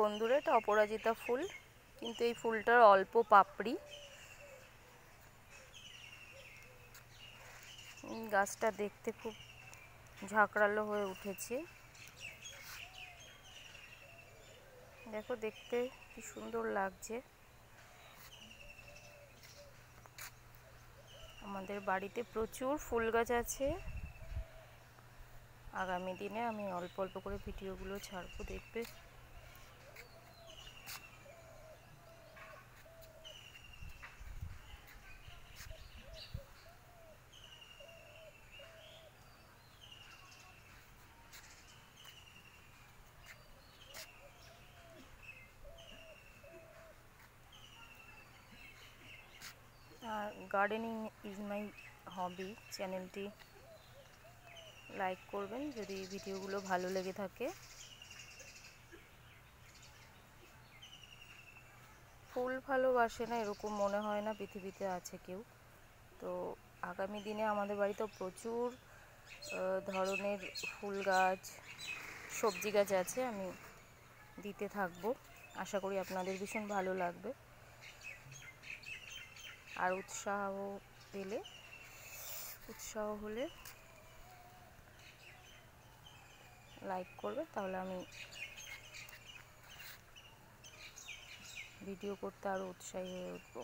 বন্ধুরা, এটা অপরাজিতা ফুল, কিন্তু এই ফুলটার অল্প পাপড়ি। গাছটা দেখতে খুব ঝাঁকড়ালো হয়ে উঠেছে। দেখো, দেখতে কি সুন্দর লাগছে। আমাদের বাড়িতে প্রচুর ফুল গাছ আছে। আগামী দিনে আমি অল্প অল্প করে ভিডিওগুলো ছাড়বো, দেখবে। আর গার্ডেনিং ইজ মাই হবি চ্যানেলটি লাইক করবেন যদি ভিডিওগুলো ভালো লেগে থাকে। ফুল ভালোবাসে না এরকম মনে হয় না পৃথিবীতে আছে কেউ। তো আগামী দিনে আমাদের বাড়িতে প্রচুর ধরনের ফুল গাছ, সবজি গাছ আছে, আমি দিতে থাকবো। আশা করি আপনাদের ভীষণ ভালো লাগবে। আর উৎসাহ হলে লাইক করবে, তাহলে আমি ভিডিও করতে আরও উৎসাহী হয়ে উঠবো।